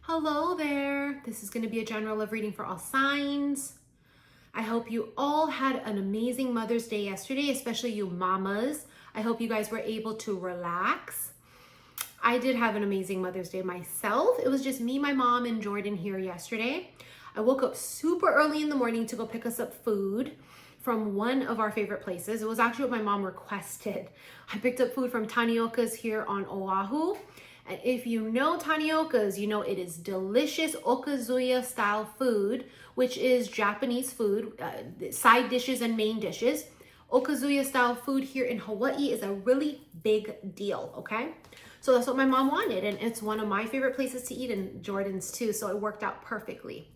Hello there. This is going to be a general love reading for all signs. I hope you all had an amazing Mother's Day yesterday, especially you mamas. I hope you guys were able to relax. I did have an amazing Mother's Day myself. It was just me, my mom, and Jordan here yesterday. I woke up super early in the morning to go pick us up food from one of our favorite places. It was actually what my mom requested. I picked up food from Tanioka's here on Oahu. And if you know Tanioka's, you know it is delicious okazuya style food, which is Japanese food, side dishes and main dishes. Okazuya style food here in Hawaii is a really big deal, okay? So that's what my mom wanted, and it's one of my favorite places to eat, and Jordan's too, so it worked out perfectly.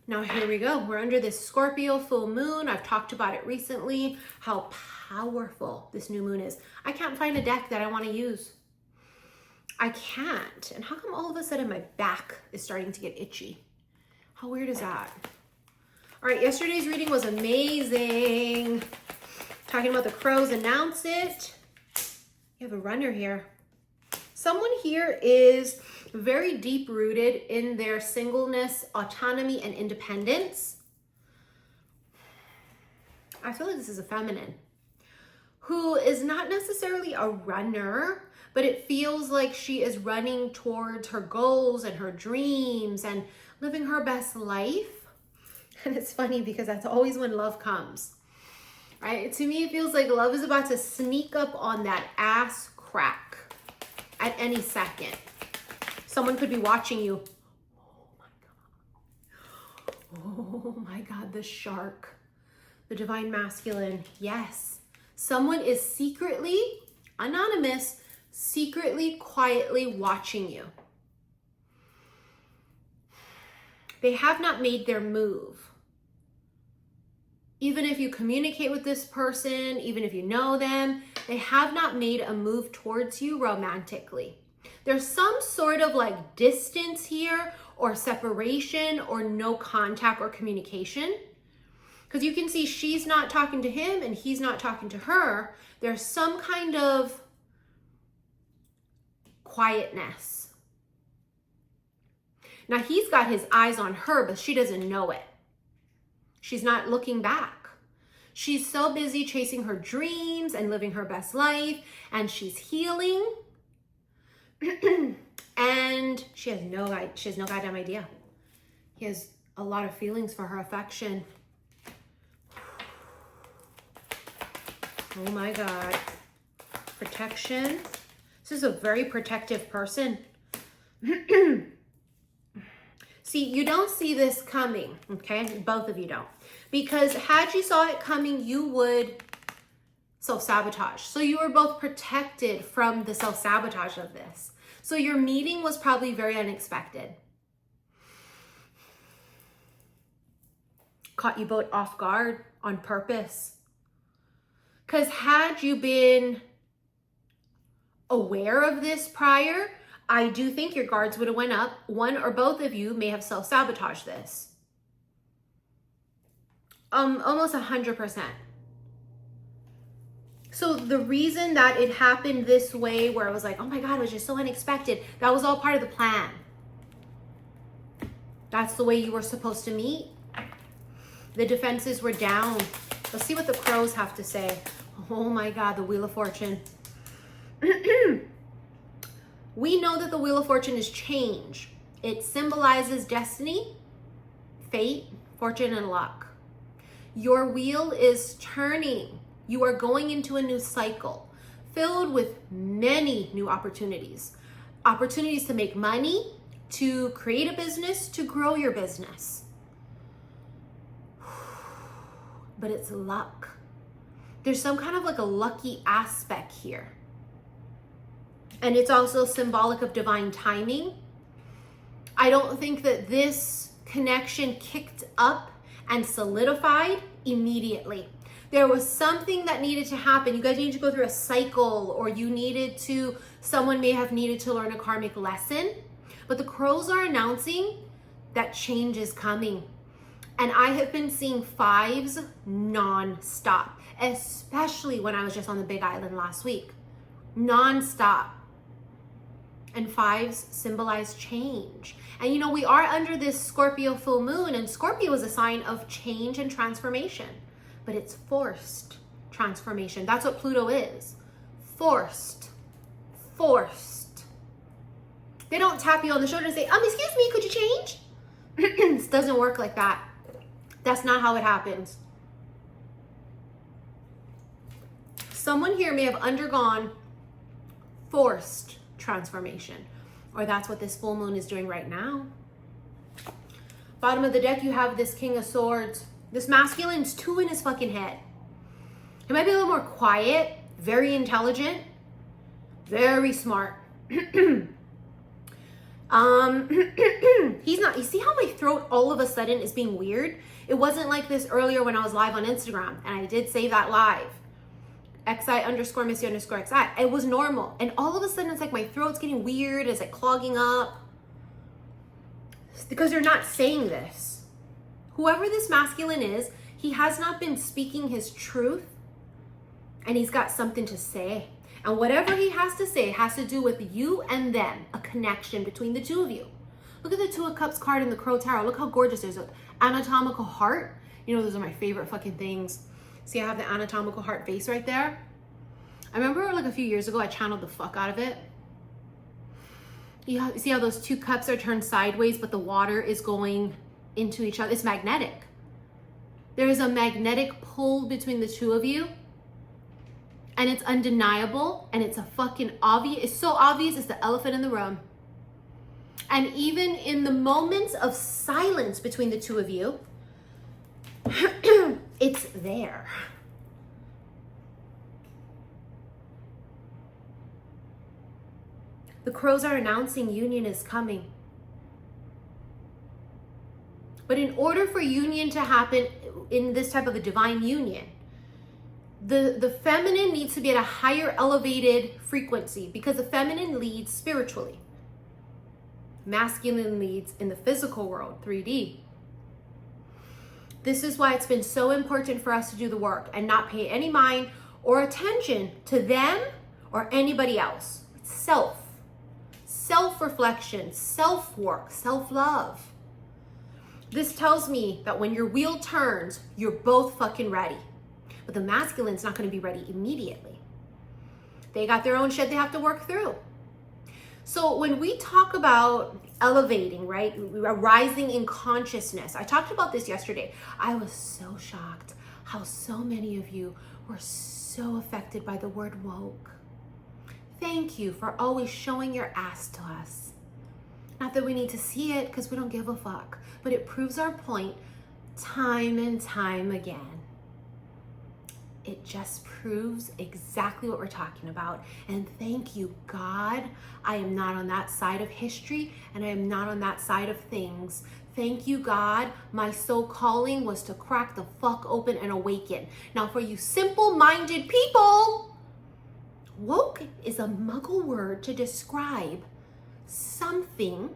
Now here we go. We're under this Scorpio full moon. I've talked about it recently, how powerful this new moon is. I can't find a deck that I want to use. I can't. And how come all of a sudden my back is starting to get itchy? How weird is that? All right, yesterday's reading was amazing. Talking about the crows, announce it. You have a runner here. Someone here is very deep rooted in their singleness, autonomy, and independence. I feel like this is a feminine who is not necessarily a runner, but it feels like she is running towards her goals and her dreams and living her best life. And it's funny because that's always when love comes, right? To me, it feels like love is about to sneak up on that ass crack at any second. Someone could be watching you. Oh my God, the shark, the divine masculine. Yes, someone is secretly, anonymous, secretly, quietly watching you. They have not made their move. Even if you communicate with this person, even if you know them, they have not made a move towards you romantically. There's some sort of like distance here or separation or no contact or communication. Because you can see she's not talking to him and he's not talking to her. There's some kind of quietness. Now he's got his eyes on her, but she doesn't know it. She's not looking back. She's so busy chasing her dreams and living her best life, and she's healing. And she has no goddamn idea. He has a lot of feelings for her affection. Oh my God. Protection. This is a very protective person. See, you don't see this coming, okay? Both of you don't. Because had you saw it coming, you would self-sabotage. So you were both protected from the self-sabotage of this. So your meeting was probably very unexpected. Caught you both off guard on purpose. Because had you been aware of this prior, I do think your guards would have went up. One or both of you may have self-sabotaged this. Almost 100%. So the reason that it happened this way, where it was like, oh my God, it was just so unexpected, that was all part of the plan. That's the way you were supposed to meet. The defenses were down. Let's see what the crows have to say. Oh my God, the Wheel of Fortune. We know that the Wheel of Fortune is change. It symbolizes destiny, fate, fortune, and luck. Your wheel is turning. You are going into a new cycle filled with many new opportunities. Opportunities to make money, to create a business, to grow your business. But it's luck. There's some kind of like a lucky aspect here. And it's also symbolic of divine timing. I don't think that this connection kicked up and solidified immediately. There was something that needed to happen. You guys needed to go through a cycle, or someone may have needed to learn a karmic lesson. But the crows are announcing that change is coming. And I have been seeing fives non-stop, especially when I was just on the Big Island last week. Non-stop. And 5s symbolize change. And you know, we are under this Scorpio full moon, and Scorpio is a sign of change and transformation, but it's forced transformation. That's what Pluto is. Forced. They don't tap you on the shoulder and say, excuse me, could you change? This doesn't work like that. That's not how it happens. Someone here may have undergone forced transformation, or that's what this full moon is doing right now. Bottom of the deck, you have this King of Swords. This masculine's 2 in his fucking head. He might be a little more quiet, very intelligent, very smart. He's not, you see how my throat all of a sudden is being weird? It wasn't like this earlier when I was live on Instagram, and I did say that live. XI_Missy_XI. It was normal. And all of a sudden it's like my throat's getting weird, it's like clogging up. It's because they're not saying this. Whoever this masculine is, he has not been speaking his truth, and he's got something to say. And whatever he has to say has to do with you and them, a connection between the two of you. Look at the 2 of Cups card in the Crow Tarot. Look how gorgeous it is. Anatomical heart. You know, those are my favorite fucking things. See, I have the anatomical heart vase right there. I remember like a few years ago, I channeled the fuck out of it. You see how those 2 cups are turned sideways, but the water is going into each other. It's magnetic. There is a magnetic pull between the 2 of you. And it's undeniable, and it's a fucking obvious, it's so obvious, it's the elephant in the room. And even in the moments of silence between the 2 of you, it's there. The crows are announcing union is coming. But in order for union to happen in this type of a divine union, the feminine needs to be at a higher elevated frequency, because the feminine leads spiritually. Masculine leads in the physical world, 3D. This is why it's been so important for us to do the work and not pay any mind or attention to them or anybody else. It's self-reflection, self-work, self-love. This tells me that when your wheel turns, you're both fucking ready. But the masculine's not going to be ready immediately. They got their own shit they have to work through. So when we talk about elevating, right, rising in consciousness, I talked about this yesterday. I was so shocked how so many of you were so affected by the word woke. Thank you for always showing your ass to us. Not that we need to see it, because we don't give a fuck, but it proves our point time and time again. It just proves exactly what we're talking about. And thank you, God. I am not on that side of history, and I am not on that side of things. Thank you, God. My soul calling was to crack the fuck open and awaken. Now, for you simple-minded people, woke is a muggle word to describe something.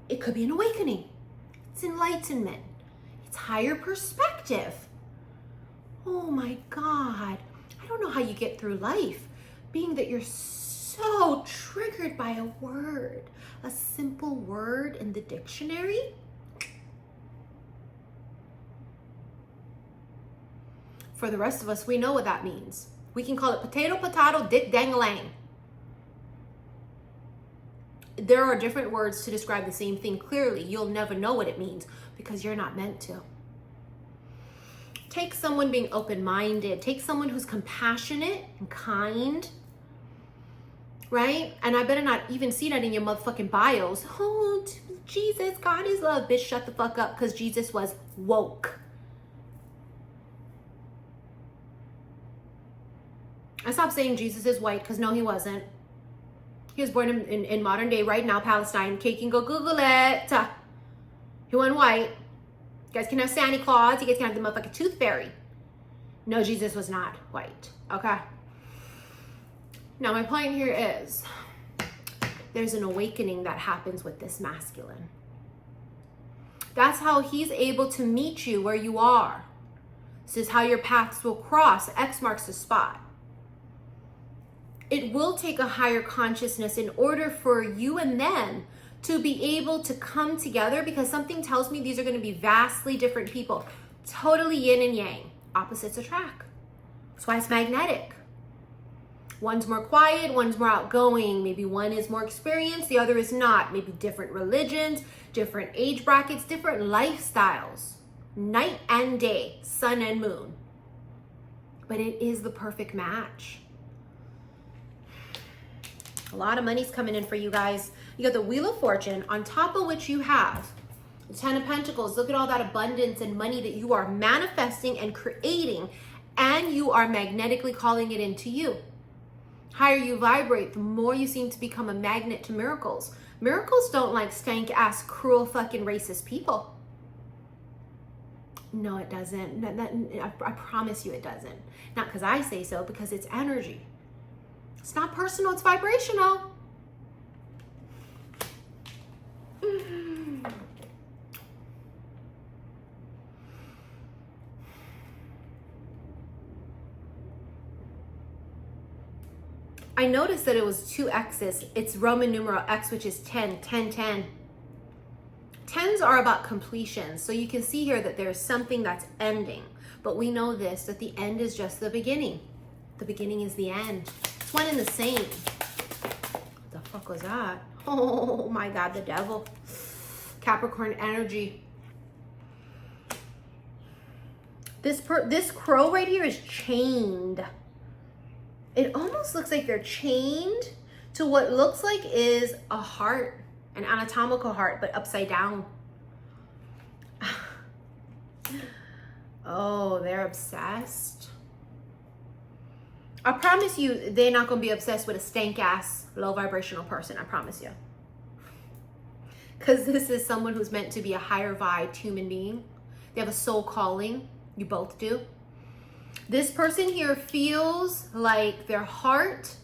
It could be an awakening. It's enlightenment. It's higher perspective. Oh my God, I don't know how you get through life being that you're so triggered by a word, a simple word in the dictionary. For the rest of us, we know what that means. We can call it potato, potato, dick, dang-a-lang. There are different words to describe the same thing clearly. You'll never know what it means because you're not meant to. Take someone being open-minded. Take someone who's compassionate and kind, right? And I better not even see that in your motherfucking bios. Oh, Jesus, God is love. Bitch, shut the fuck up, because Jesus was woke. I stopped saying Jesus is white, because no, he wasn't. He was born in modern day, right now, Palestine. Okay, you can go Google it. He wasn't white. You guys can have Santa Claus. You guys can have the motherfucking tooth fairy. No, Jesus was not white. Okay. Now, my point here is there's an awakening that happens with this masculine. That's how he's able to meet you where you are. This is how your paths will cross. X marks the spot. it will take a higher consciousness in order for you and them to be able to come together, because something tells me these are going to be vastly different people. Totally yin and yang. Opposites attract. That's why it's magnetic. One's more quiet, one's more outgoing. Maybe one is more experienced, the other is not. Maybe different religions, different age brackets, different lifestyles. Night and day, sun and moon. But it is the perfect match. A lot of money's coming in for you guys. You got the Wheel of Fortune, on top of which you have the Ten of Pentacles. Look at all that abundance and money that you are manifesting and creating, and you are magnetically calling it into you. Higher you vibrate, the more you seem to become a magnet to miracles. Miracles don't like stank ass, cruel, fucking racist people. No, it doesn't. I promise you it doesn't. Not because I say so, because it's energy. It's not personal, it's vibrational. I noticed that it was 2 X's. It's Roman numeral X, which is 10, 10, 10. 10s are about completion. So you can see here that there's something that's ending. But we know this, that the end is just the beginning. The beginning is the end. It's one and the same. What the fuck was that? Oh my God, the devil. Capricorn energy. This crow right here is chained. It almost looks like they're chained to what looks like is a heart, an anatomical heart, but upside down. Oh, they're obsessed. I promise you, they're not going to be obsessed with a stank ass, low vibrational person. I promise you. Because this is someone who's meant to be a higher vibed human being. They have a soul calling. You both do. This person here feels like their heart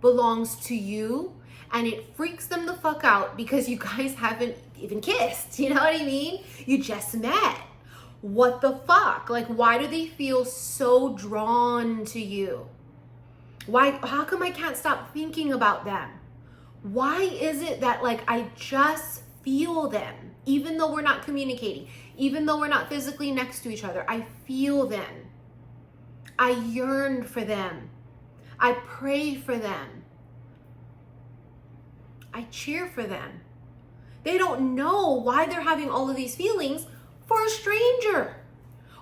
belongs to you, and it freaks them the fuck out because you guys haven't even kissed. You know what I mean? You just met. What the fuck? Like, why do they feel so drawn to you? Why? How come I can't stop thinking about them? Why is it that, like, I just feel them, even though we're not communicating, even though we're not physically next to each other? I feel them. I yearn for them. I pray for them. I cheer for them. They don't know why they're having all of these feelings for a stranger,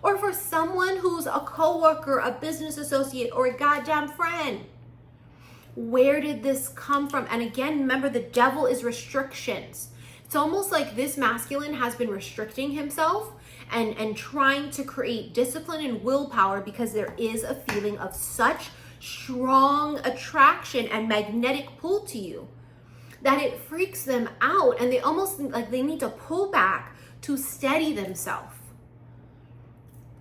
or for someone who's a coworker, a business associate, or a goddamn friend. Where did this come from? And again, remember, the devil is restrictions. It's almost like this masculine has been restricting himself and trying to create discipline and willpower, because there is a feeling of such strong attraction and magnetic pull to you that it freaks them out, and they almost like they need to pull back to steady themselves,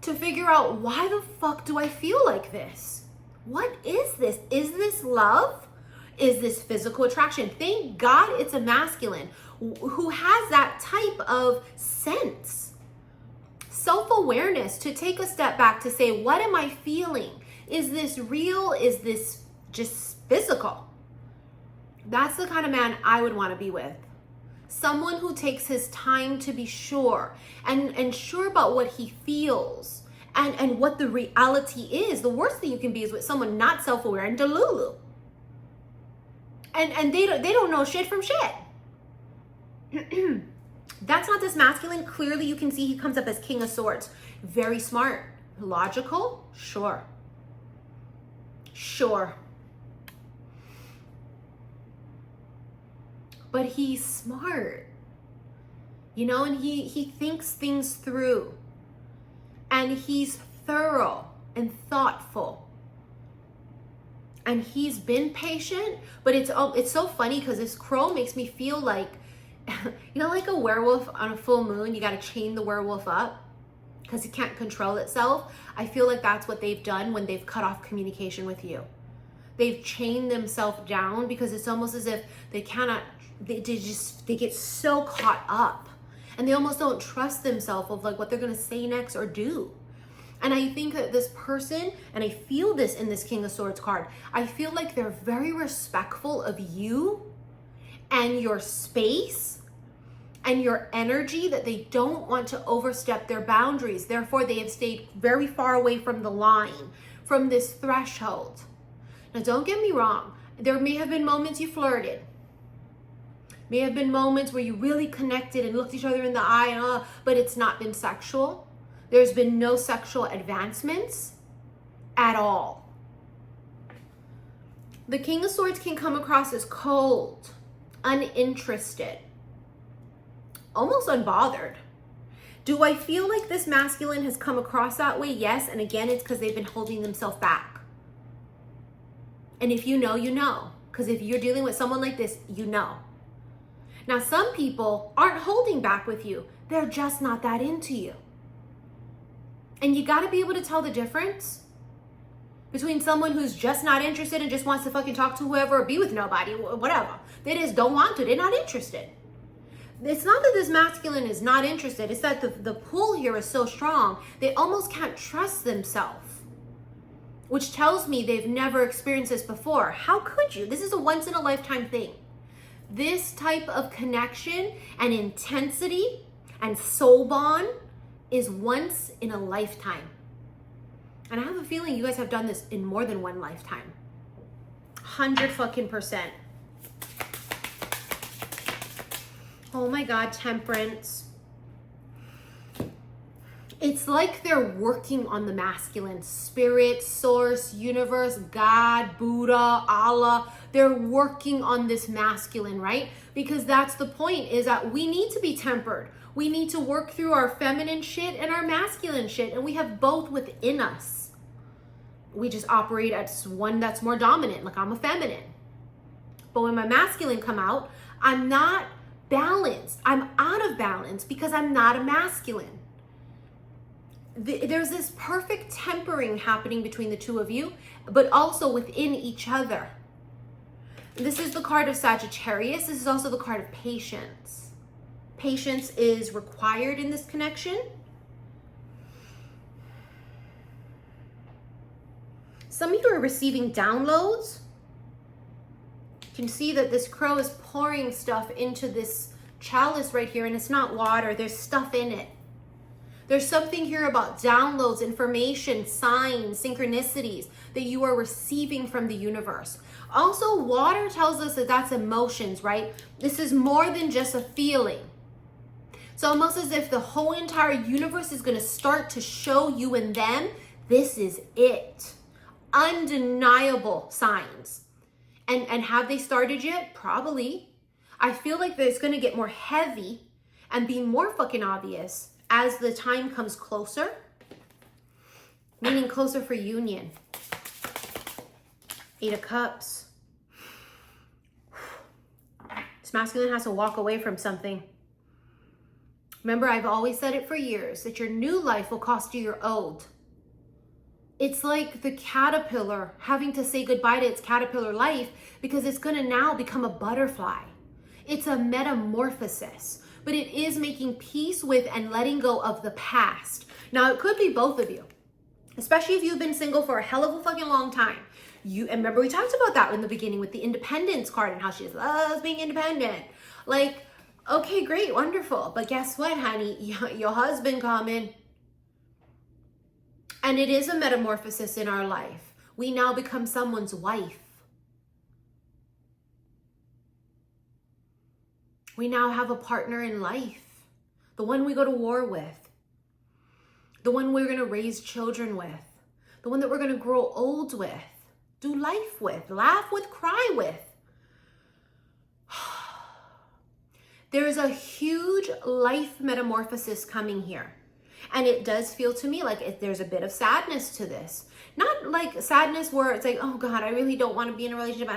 to figure out, why the fuck do I feel like this? What is this? Is this love? Is this physical attraction? Thank God it's a masculine who has that type of sense. Self-awareness, to take a step back to say, what am I feeling? Is this real? Is this just physical? That's the kind of man I would want to be with. Someone who takes his time to be sure and sure about what he feels and what the reality is. The worst thing you can be is with someone not self-aware and delulu. And they don't know shit from shit. That's not this masculine. Clearly you can see he comes up as King of Swords. Very smart. Logical? Sure. Sure. But he's smart, you know, and he thinks things through, and he's thorough and thoughtful, and he's been patient. But it's so funny because this crow makes me feel like, you know, like a werewolf on a full moon. You got to chain the werewolf up because it can't control itself. I feel like that's what they've done when they've cut off communication with you. They've chained themselves down because it's almost as if they cannot. They get so caught up, and they almost don't trust themselves of like what they're going to say next or do. And I think that this person, and I feel this in this King of Swords card, I feel like they're very respectful of you and your space and your energy, that they don't want to overstep their boundaries. Therefore, they have stayed very far away from the line, from this threshold. Now, don't get me wrong. There may have been moments you flirted. May have been moments where you really connected and looked each other in the eye, but it's not been sexual. There's been no sexual advancements at all. The King of Swords can come across as cold, uninterested, almost unbothered. Do I feel like this masculine has come across that way? Yes, and again, it's because they've been holding themselves back. And if you know, you know. Because if you're dealing with someone like this, you know. Now, some people aren't holding back with you. They're just not that into you. And you got to be able to tell the difference between someone who's just not interested and just wants to fucking talk to whoever or be with nobody, whatever. They just don't want to. They're not interested. It's not that this masculine is not interested. It's that the pull here is so strong, they almost can't trust themselves, which tells me they've never experienced this before. How could you? This is a once in a lifetime thing. This type of connection and intensity and soul bond is once in a lifetime. And I have a feeling you guys have done this in more than one lifetime. 100%. Oh my God, Temperance. It's like they're working on the masculine. Spirit, source, universe, God, Buddha, Allah. They're working on this masculine, right? Because that's the point, is that we need to be tempered. We need to work through our feminine shit and our masculine shit. And we have both within us. We just operate as one that's more dominant. Like, I'm a feminine. But when my masculine come out, I'm not balanced. I'm out of balance because I'm not a masculine. There's this perfect tempering happening between the two of you, but also within each other. This is the card of Sagittarius. This is also the card of patience. Patience is required in this connection. Some of you are receiving downloads. You can see that this crow is pouring stuff into this chalice right here, and it's not water. There's stuff in it. There's something here about downloads, information, signs, synchronicities that you are receiving from the universe. Also, water tells us that that's emotions, right? This is more than just a feeling. So almost as if the whole entire universe is going to start to show you and them, this is it. Undeniable signs. And have they started yet? Probably. I feel like it's going to get more heavy and be more fucking obvious as the time comes closer, meaning closer for union. 8 of Cups. This masculine has to walk away from something. Remember, I've always said it for years, that your new life will cost you your old. It's like the caterpillar having to say goodbye to its caterpillar life because it's going to now become a butterfly. It's a metamorphosis. But it is making peace with and letting go of the past. Now, it could be both of you, especially if you've been single for a hell of a fucking long time. And remember, we talked about that in the beginning with the independence card and how she loves being independent. Like, okay, great, wonderful. But guess what, honey? Your husband coming. And it is a metamorphosis in our life. We now become someone's wife. We now have a partner in life, the one we go to war with, the one we're going to raise children with, the one that we're going to grow old with, do life with, laugh with, cry with. There's a huge life metamorphosis coming here. And it does feel to me like there's a bit of sadness to this. Not like sadness where it's like, oh God, I really don't want to be in a relationship.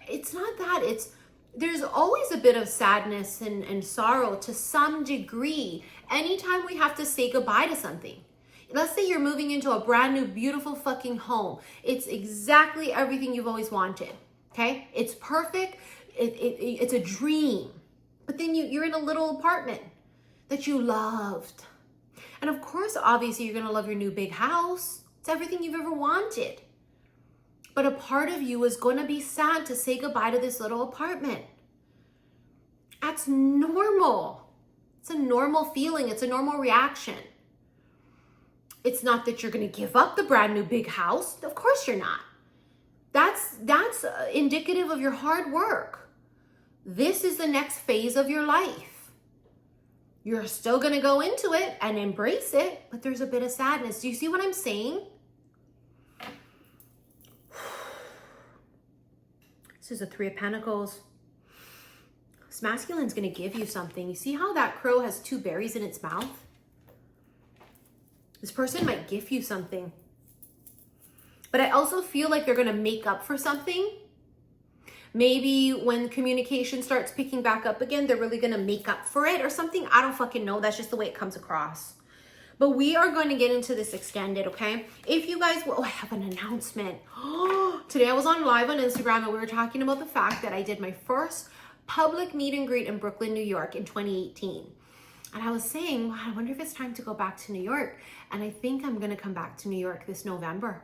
It's not that. There's always a bit of sadness and sorrow to some degree anytime we have to say goodbye to something. Let's say you're moving into a brand new, beautiful fucking home. It's exactly everything you've always wanted, okay? It's perfect. It's a dream. But then you're in a little apartment that you loved. And of course, obviously, you're going to love your new big house. It's everything you've ever wanted. But a part of you is going to be sad to say goodbye to this little apartment. That's normal. It's a normal feeling. It's a normal reaction. It's not that you're going to give up the brand new big house. Of course you're not. That's indicative of your hard work. This is the next phase of your life. You're still going to go into it and embrace it, but there's a bit of sadness. Do you see what I'm saying? This is a 3 of Pentacles. This masculine's going to give you something. You see how that crow has 2 berries in its mouth? This person might give you something. But I also feel like they're going to make up for something. Maybe when communication starts picking back up again, they're really going to make up for it or something. I don't fucking know. That's just the way it comes across. But we are going to get into this extended, okay? If you guys, I have an announcement. Today I was on live on Instagram and we were talking about the fact that I did my first public meet and greet in Brooklyn, New York in 2018. And I was saying, wow, I wonder if it's time to go back to New York. And I think I'm going to come back to New York this November.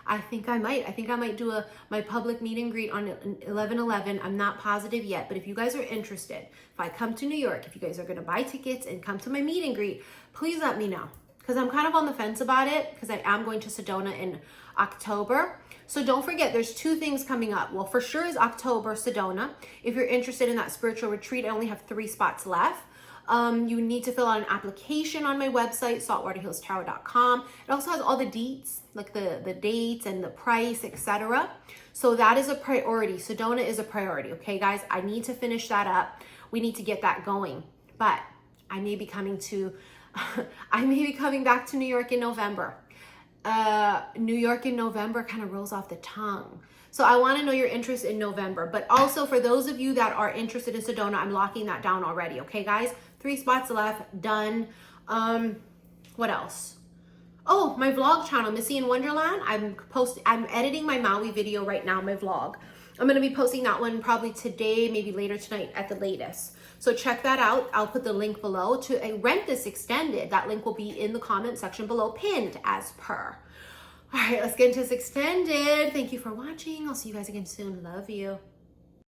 I think I might do my public meet and greet on 11/11. I'm not positive yet, but if you guys are interested, if I come to New York, if you guys are going to buy tickets and come to my meet and greet, please let me know. Because I'm kind of on the fence about it because I am going to Sedona in October. So don't forget, there's 2 things coming up. Well, for sure is October, Sedona. If you're interested in that spiritual retreat, I only have 3 spots left. You need to fill out an application on my website, saltwaterhillstarot.com. It also has all the deets, like the dates and the price, etc. So that is a priority. Sedona is a priority. Okay, guys, I need to finish that up. We need to get that going. But I may be coming back to New York in November. New York in November kind of rolls off the tongue. So I want to know your interest in November. But also for those of you that are interested in Sedona, I'm locking that down already. Okay, guys? 3 spots left. Done. What else? Oh, my vlog channel, Missy in Wonderland. I'm editing my Maui video right now, my vlog. I'm going to be posting that one probably today, maybe later tonight at the latest. So check that out. I'll put the link below to rent this extended. That link will be in the comment section below, pinned as per. All right, let's get into this extended. Thank you for watching. I'll see you guys again soon. Love you.